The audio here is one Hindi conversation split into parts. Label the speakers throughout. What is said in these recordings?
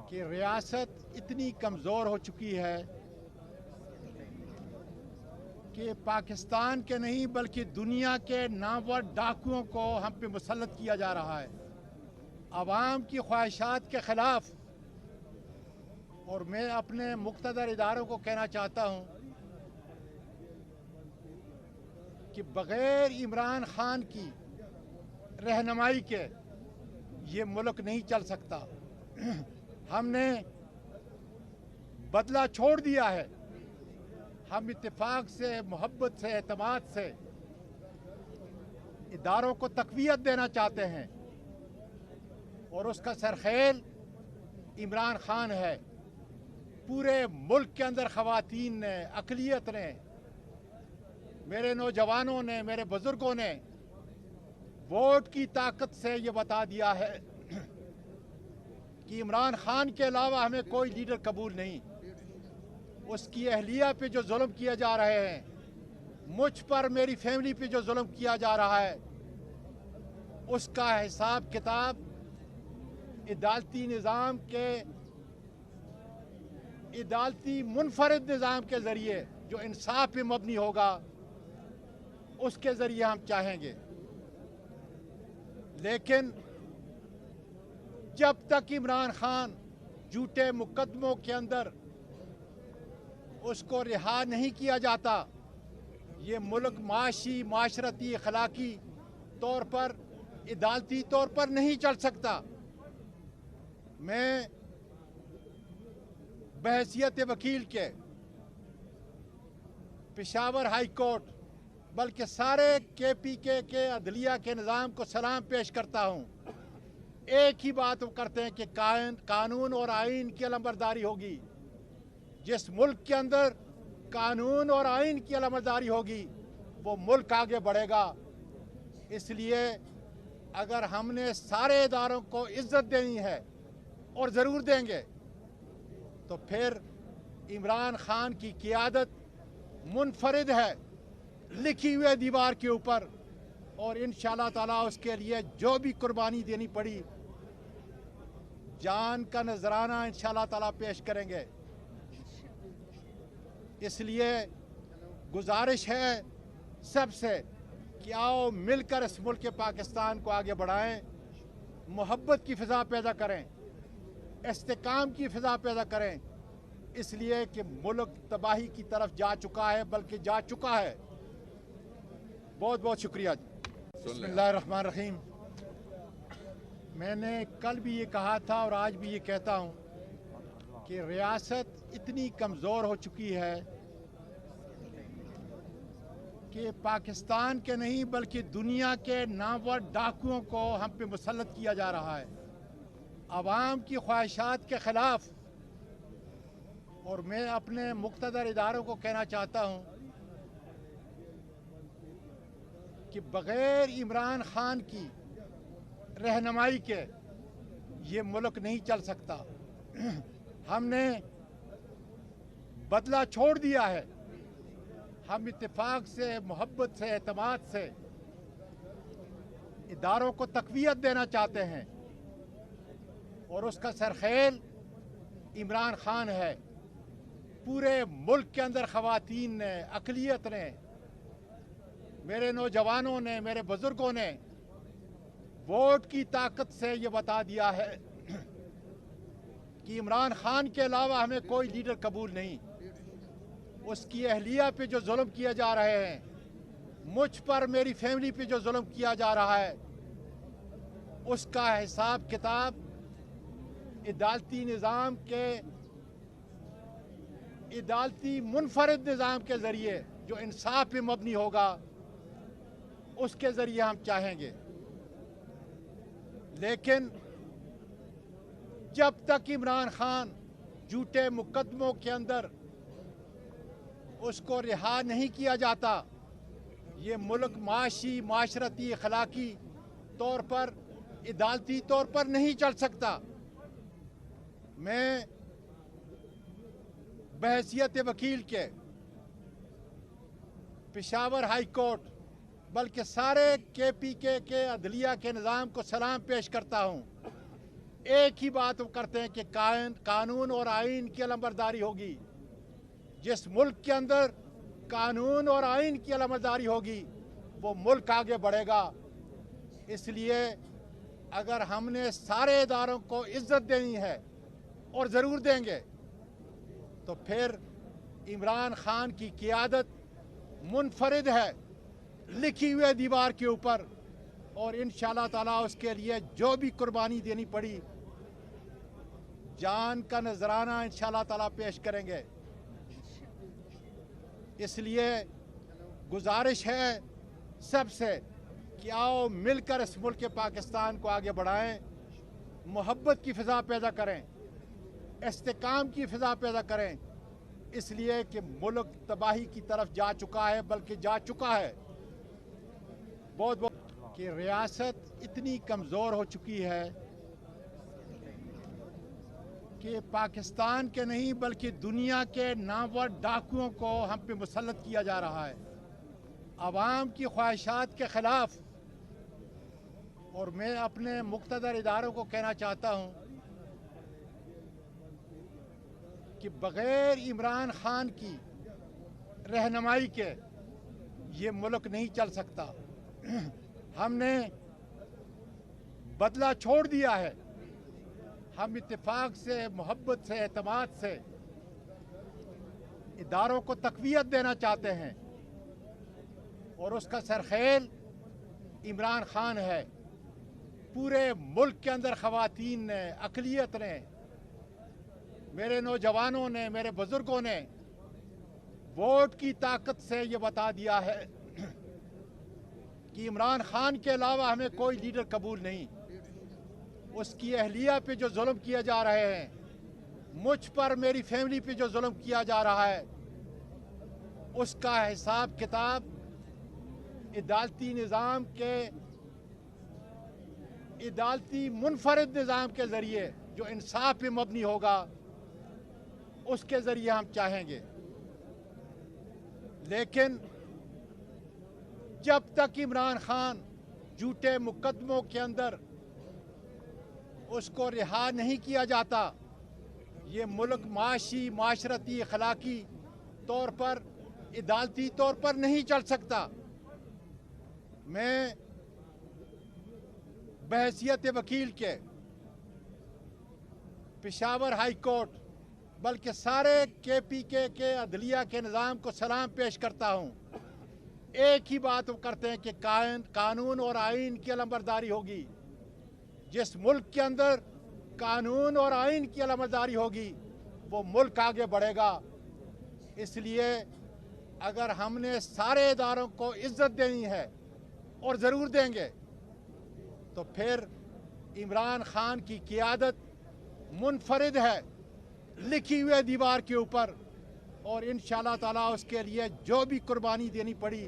Speaker 1: कि रियासत इतनी कमज़ोर हो चुकी है कि पाकिस्तान के नहीं बल्कि दुनिया के नामवर डाकुओं को हम पे मुसल्लत किया जा रहा है आवाम की ख्वाहिशात के ख़िलाफ़। और मैं अपने मुक़्तदर इदारों को कहना चाहता हूँ कि बग़ैर इमरान खान की रहनुमाई के ये मुल्क नहीं चल सकता। हमने बदला छोड़ दिया है। हम इत्तेफाक से, मोहब्बत से, एतमाद से इदारों को तक़वियत देना चाहते हैं और उसका सरखेल इमरान खान है। पूरे मुल्क के अंदर ख़वातीन ने, अक़लियत ने, मेरे नौजवानों ने, मेरे बुज़ुर्गों ने वोट की ताकत से ये बता दिया है कि इमरान खान के अलावा हमें कोई लीडर कबूल नहीं। उसकी अहलिया पे जो जुल्म किए जा रहे हैं, मुझ पर, मेरी फैमिली पे जो जुल्म किया जा रहा है, उसका हिसाब किताब अदालती निज़ाम के, अदालती मुनफरिद निज़ाम के ज़रिए जो इंसाफ पे मबनी होगा, उसके ज़रिए हम चाहेंगे। लेकिन जब तक इमरान खान झूठे मुकदमों के अंदर उसको रिहा नहीं किया जाता, ये मुल्क माशी, माशरती, अखलाकी तौर पर, अदालती तौर पर नहीं चल सकता। मैं बहैसियत वकील के पेशावर हाई कोर्ट बल्कि सारे KPK के अदलिया के निज़ाम को सलाम पेश करता हूँ। एक ही बात वो करते हैं कि कानून और आइन की अलमबरदारी होगी। जिस मुल्क के अंदर कानून और आइन की अलमबरदारी होगी वो मुल्क आगे बढ़ेगा। इसलिए अगर हमने सारे इदारों को इज्जत देनी है और ज़रूर देंगे, तो फिर इमरान खान की क़ियादत मुनफरिद है लिखी हुई दीवार के ऊपर, और इंशाअल्लाह ताला उसके लिए जो भी कुर्बानी देनी पड़ी, जान का नजराना इंशाअल्लाह ताला पेश करेंगे। इसलिए गुजारिश है सबसे कि आओ मिलकर इस मुल्क के पाकिस्तान को आगे बढ़ाएं, मोहब्बत की फ़िज़ा पैदा करें, इस्तेकाम की फ़िज़ा पैदा करें। इसलिए कि मुल्क तबाही की तरफ जा चुका है, बल्कि जा चुका है। बहुत बहुत शुक्रिया। बिस्मिल्लाहिर्रहमानिर्रहीम। मैंने कल भी ये कहा था और आज भी ये कहता हूँ कि रियासत इतनी कमज़ोर हो चुकी है कि पाकिस्तान के नहीं बल्कि दुनिया के नामवर डाकुओं को हम पे मुसल्लत किया जा रहा है आवाम की ख्वाहिशात के ख़िलाफ़। और मैं अपने मुक़्तदर इदारों को कहना चाहता हूँ कि बग़ैर इमरान खान की रहनुमाई के ये मुल्क नहीं चल सकता। हमने बदला छोड़ दिया है। हम इत्तेफाक से, मोहब्बत से, एतमाद से इदारों को तक़वियत देना चाहते हैं और उसका सरखेल इमरान खान है। पूरे मुल्क के अंदर ख़वातीन ने, अक़लियत ने, मेरे नौजवानों ने, मेरे बुज़ुर्गों ने वोट की ताकत से ये बता दिया है कि इमरान खान के अलावा हमें कोई लीडर कबूल नहीं। उसकी अहलिया पे जो जुल्म किए जा रहे हैं, मुझ पर, मेरी फैमिली पे जो जुल्म किया जा रहा है, उसका हिसाब किताब अदालती निज़ाम के, अदालती मुनफरिद निज़ाम के ज़रिए जो इंसाफ पे मबनी होगा, उसके ज़रिए हम चाहेंगे। लेकिन जब तक इमरान खान झूठे मुकदमों के अंदर उसको रिहा नहीं किया जाता, ये मुल्क माशी, माशरती, अखलाकी तौर पर, अदालती तौर पर नहीं चल सकता। मैं बहैसियत वकील के पेशावर हाई कोर्ट बल्कि सारे KPK के अदलिया के निज़ाम को सलाम पेश करता हूँ। एक ही बात वो करते हैं कि कानून और आइन की अलमबरदारी होगी। जिस मुल्क के अंदर कानून और आइन की अलमबरदारी होगी वो मुल्क आगे बढ़ेगा। इसलिए अगर हमने सारे इदारों को इज्जत देनी है और ज़रूर देंगे तो फिर इमरान खान की क़ियादत मुनफरिद है लिखी हुई दीवार के ऊपर, और इंशाअल्लाह ताला उसके लिए जो भी कुर्बानी देनी पड़ी जान का नजराना इंशाअल्लाह ताला पेश करेंगे। इसलिए गुजारिश है सबसे कि आओ मिलकर इस मुल्क पाकिस्तान को आगे बढ़ाएं, मोहब्बत की फ़िज़ा पैदा करें, इस्तेकाम की फ़िज़ा पैदा करें। इसलिए कि मुल्क तबाही की तरफ जा चुका है, बल्कि जा चुका है बहुत कि रियासत इतनी कमज़ोर हो चुकी है कि पाकिस्तान के नहीं बल्कि दुनिया के नामवर डाकुओं को हम पे मुसल्लत किया जा रहा है आवाम की ख्वाहिशात के ख़िलाफ़। और मैं अपने मुक़्तदर इदारों को कहना चाहता हूँ कि बग़ैर इमरान खान की रहनुमाई के ये मुल्क नहीं चल सकता। हमने बदला छोड़ दिया है। हम इत्तेफाक से, मोहब्बत से, एतमाद से इदारों को तक़वियत देना चाहते हैं और उसका सरखेल इमरान खान है। पूरे मुल्क के अंदर ख़वातीन ने, अक़लियत ने, मेरे नौजवानों ने, मेरे बुज़ुर्गों ने वोट की ताकत से ये बता दिया है कि इमरान खान के अलावा हमें कोई लीडर कबूल नहीं। उसकी अहलिया पे जो जुल्म किए जा रहे हैं, मुझ पर, मेरी फैमिली पे जो जुल्म किया जा रहा है, उसका हिसाब किताब अदालती निज़ाम के, अदालती मुनफरिद निज़ाम के ज़रिए जो इंसाफ पे मबनी होगा उसके ज़रिए हम चाहेंगे। लेकिन जब तक इमरान खान झूठे मुकदमों के अंदर उसको रिहा नहीं किया जाता, ये मुल्क माशी, माशरती, अखलाकी तौर पर, अदालती तौर पर नहीं चल सकता। मैं बहैसियत वकील के पेशावर हाई कोर्ट बल्कि सारे KPK के अदलिया के निज़ाम को सलाम पेश करता हूँ। एक ही बात वो करते हैं कि कानून और आइन की अलमबरदारी होगी। जिस मुल्क के अंदर कानून और आइन की अलमबरदारी होगी वो मुल्क आगे बढ़ेगा। इसलिए अगर हमने सारे इदारों को इज्जत देनी है और ज़रूर देंगे तो फिर इमरान खान की क़ियादत मुनफरिद है लिखी हुई दीवार के ऊपर, और इंशाअल्लाह ताला उसके लिए जो भी कुर्बानी देनी पड़ी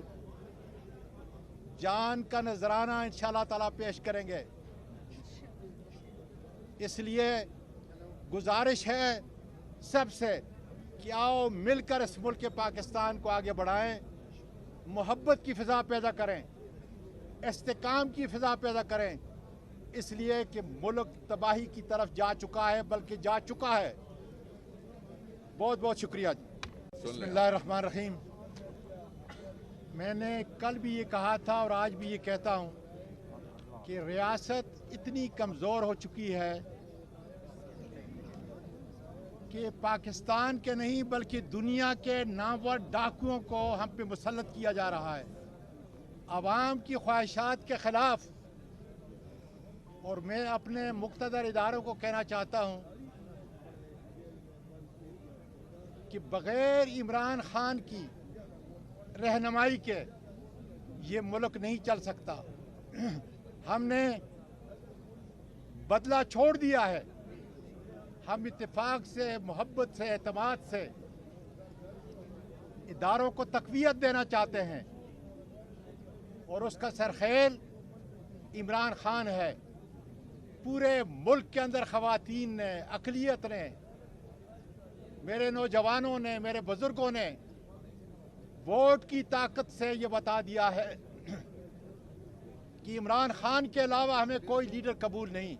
Speaker 1: जान का नजराना इंशाअल्लाह ताला पेश करेंगे। इसलिए गुजारिश है सबसे कि आओ मिलकर इस मुल्क पाकिस्तान को आगे बढ़ाएं, मोहब्बत की फ़िज़ा पैदा करें, इस्तेकाम की फ़िज़ा पैदा करें। इसलिए कि मुल्क तबाही की तरफ जा चुका है, बल्कि जा चुका है। बहुत बहुत शुक्रिया जी। बिस्मिल्लाहिर्रहमानिर्रहीम। मैंने कल भी ये कहा था और आज भी ये कहता हूँ कि रियासत इतनी कमज़ोर हो चुकी है कि पाकिस्तान के नहीं बल्कि दुनिया के नामवर डाकुओं को हम पे मुसल्लत किया जा रहा है आवाम की ख्वाहिशात के ख़िलाफ़। और मैं अपने मुक़्तदर इदारों को कहना चाहता हूँ कि बग़ैर इमरान खान की रहनुमाई के ये मुल्क नहीं चल सकता। हमने बदला छोड़ दिया है। हम इत्तेफाक से, मोहब्बत से, एतमाद से इदारों को तक़वियत देना चाहते हैं और उसका सरखेल इमरान खान है। पूरे मुल्क के अंदर ख़वातीन ने, अक़लियत ने, मेरे नौजवानों ने, मेरे बुज़ुर्गों ने वोट की ताकत से ये बता दिया है कि इमरान खान के अलावा हमें कोई लीडर कबूल नहीं।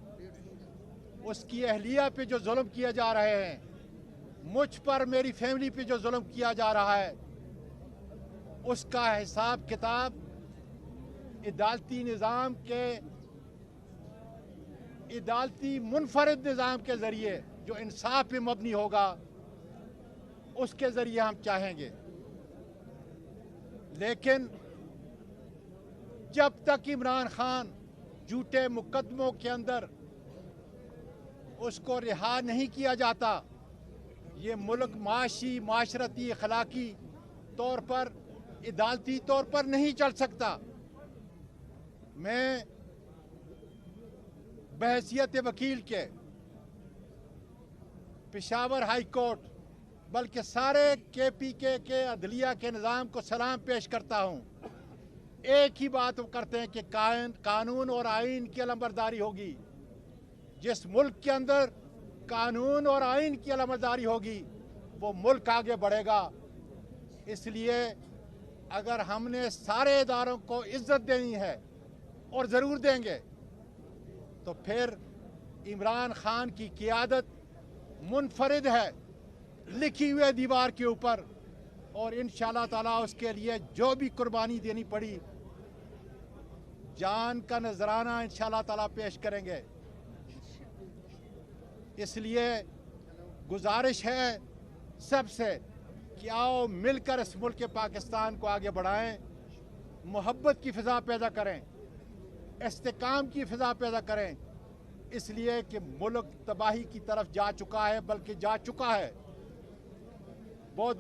Speaker 1: उसकी अहलिया पे जो जुल्म किए जा रहे हैं, मुझ पर, मेरी फैमिली पे जो जुल्म किया जा रहा है, उसका हिसाब किताब अदालती निज़ाम के, अदालती मुनफरिद निज़ाम के ज़रिए जो इंसाफ पे मबनी होगा, उसके ज़रिए हम चाहेंगे। लेकिन जब तक इमरान खान झूठे मुकदमों के अंदर उसको रिहा नहीं किया जाता, ये मुल्क माशी, माशरती, अखलाकी तौर पर, अदालती तौर पर नहीं चल सकता। मैं बहैसियत वकील के पेशावर हाई कोर्ट, बल्कि सारे KPK के अदलिया के निज़ाम को सलाम पेश करता हूँ। एक ही बात वो करते हैं कि कानून और आइन की अलमबरदारी होगी। जिस मुल्क के अंदर कानून और आइन की अलमबरदारी होगी, वो मुल्क आगे बढ़ेगा। इसलिए अगर हमने सारे इदारों को इज्जत देनी है, और ज़रूर देंगे, तो फिर इमरान खान की क़ियादत मुनफरिद है लिखी हुए दीवार के ऊपर, और इंशाअल्लाह ताला उसके लिए जो भी कुर्बानी देनी पड़ी, जान का नजराना इंशाअल्लाह ताला पेश करेंगे। इसलिए गुजारिश है सबसे कि आओ मिलकर इस मुल्क पाकिस्तान को आगे बढ़ाएं, मोहब्बत की फ़िज़ा पैदा करें, इस्तेकाम की फ़िज़ा पैदा करें। इसलिए कि मुल्क तबाही की तरफ जा चुका है, बल्कि जा चुका है। बहुत